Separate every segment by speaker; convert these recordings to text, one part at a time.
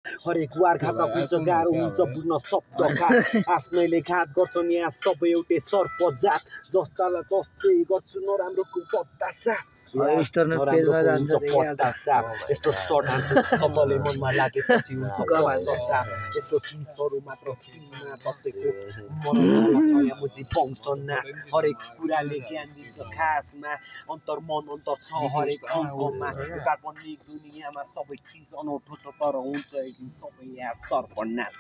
Speaker 1: हरेक वार खाता हुन्छ गाह्रो हुन्छ बुझ्न शब्दका आफ्नैले घात गर्छन् यहाँ सबै एउटै सर्प जात जस्तालाई जस्तै गर्छु नराम्रोको पत्ता यस्तो सर्ट हान्छु तपाईँले मनमा लागेपछि हुन्छ यस्तो किन्सहरू मात्र किनमा प्रत्येकको मुजी पाउँछ नाश हरेक कुराले ज्ञान दिन्छ खासमा अन्तर्मन अन्तर छ हरेक अङ्गमा काल्पनिक दुनियाँमा सबै चिज अनौठो छ तर हुन्छ एकदिन सबै यहाँ सर्वनाश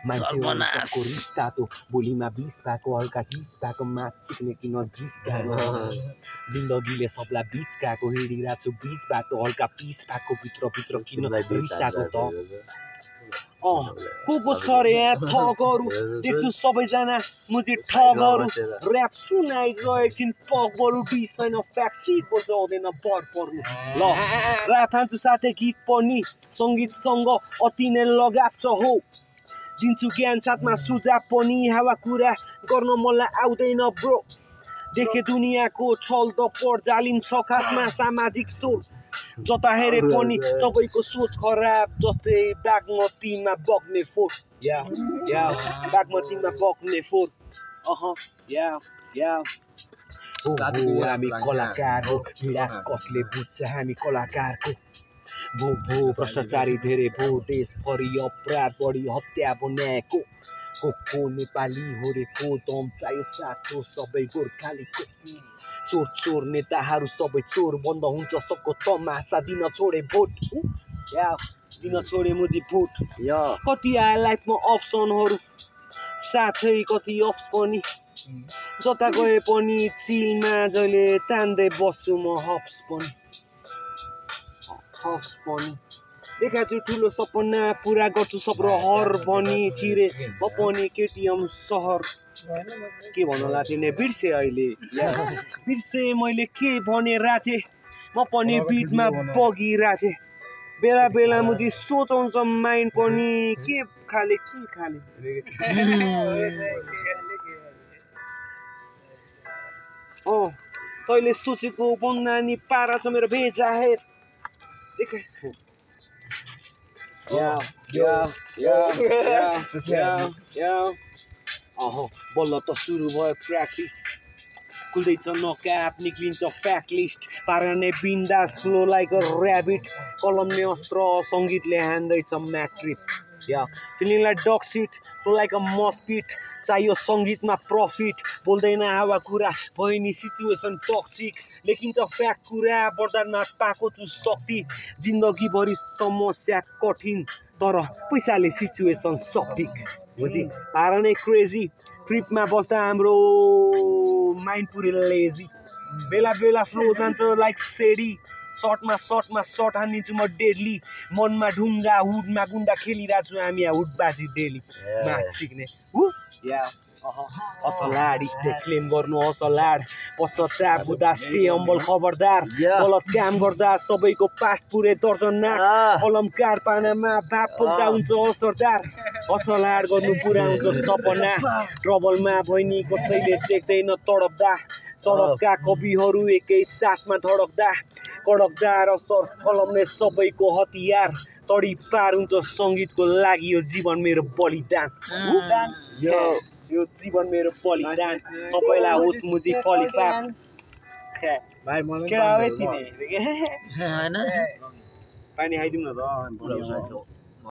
Speaker 1: मान्छेको रिस्ता त बोलीमा बिस भएको हल्का हिस भएको माथ चिक्ने किन गिस भएको जिन्दगीले सबलाई बिच गएको हिँडिरहेको छु बिच भएको हल्का पिस भएको भित्र किन रिसाएको त को पो सर यहाँ ठगहरू देख्छु सबैजना मुझे ठगहरू ऱ्याप सुनाइज एकछिन पगहरू बिर्दैन फ्याक्सी बजाउँदैन बर पर्नु ल ऱ्याप हान्छु साथै गीत पनि सङ्गीतसँग अति नै लगाव छ हो दिन्छु ज्ञान साथमा सुझाव पनि हावा कुरा गर्न मलाई आउँदैन ब्रो देखे दुनियाँको छल त पर्जालिन्छ खासमा सामाजिक सोच जता हेरे पनि सबैको सोच खराब जस्तै बागमतीमा बग्ने फोर बागमतीमा बग्ने फोर हामी कलाकार हो पीडा कसले बुझ्छ हामी कलाकारको भो भ्रष्टाचारी धेरै भो देशभरि अपराध बढी हत्या बनाएको को नेपाली होरेको दम चाहियो साथो सबै गोर्खालीको चोर नेताहरू सबै चोर बन्द हुन्छ सबको तमासा दिन छोडे भोट दिन छोडे मुजी भोट कति आयो लाइफमा अप्सनहरू साथै कति अप्स पनि जता गए पनि चिलमा जहिले तान्दै बस्छु म हप्स पनि देखाछु ठुलो सपना पुरा गर्छु सब रहर पनि चिरे म पनि केटिएम सहर के भन्न लाग्थेँ नि बिर्से अहिले बिर्से मैले के भनेर थिएँ म पनि बिटमा बगिरहेको थिएँ बेला बेला मुझे सोचाउँछ माइन्ड पनि के खाले तैँले सोचेको भन्दा नि पारा छ मेरो भेजाहेर देख बल्ल त सुरु भयो प्र्याक्टिस खुल्दैछ नक्याप निक्लिन्छ फ्याक लिस्ट पारा नै बिन्दास फ्लो लाइक अ ऱ्याबिट कलमले अस्त्र सङ्गीतले हान्दैछ म्याट्रिक feeling like dog shit flow like a musket चाहियो सङ्गीतमा प्रफिट बोल्दैन हावा कुरा भयो नि सिचुएसन टक्सिक लेखिन्छ फ्याक कुरा बर्दानमा पाएको छु शक्ति जिन्दगीभरि समस्या कठिन तर पैसाले सिचुएसन सटिक बुझी पारा नै क्रेजी ट्रिपमा बस्दा हाम्रो माइन्ड पुरै लेजी बेला बेला फ्लो जान्छ लाइक सेडी सर्टमा सर्ट हानिदिन्छु म डेडली मनमा ढुङ्गा हुडमा गुन्डा खेलिरहेको छु हामी यहाँ हुडबाजी डेली म्याच सिक्ने असलाड स्टे क्लेम गर्नु असलाड पश्चाताप बुदा स्टे अम्बल खबरदार गलत काम गर्दा सबैको पास्ट पुरै दर्जनाक अलमकार पानामा बाप पुग्दा हुन्छ असरदार असलाड गर्नु पुरा हुन्छ सपना ट्रबलमा बहिनी कसैले देख्दैन तडप्दा सडकका कविहरू एकै साथमा धडक्दा कडकदार असर कलमले सबैको हतियार तडी पार हुन्छ सङ्गीतको लागि यो जीवन मेरो बलिदान यो जीवन मेरो बलिदान सबैलाई होस् मुजी क्वालिफाई भाइ मलाई के आवे तिमी हैन पानी खाइदिउँ न त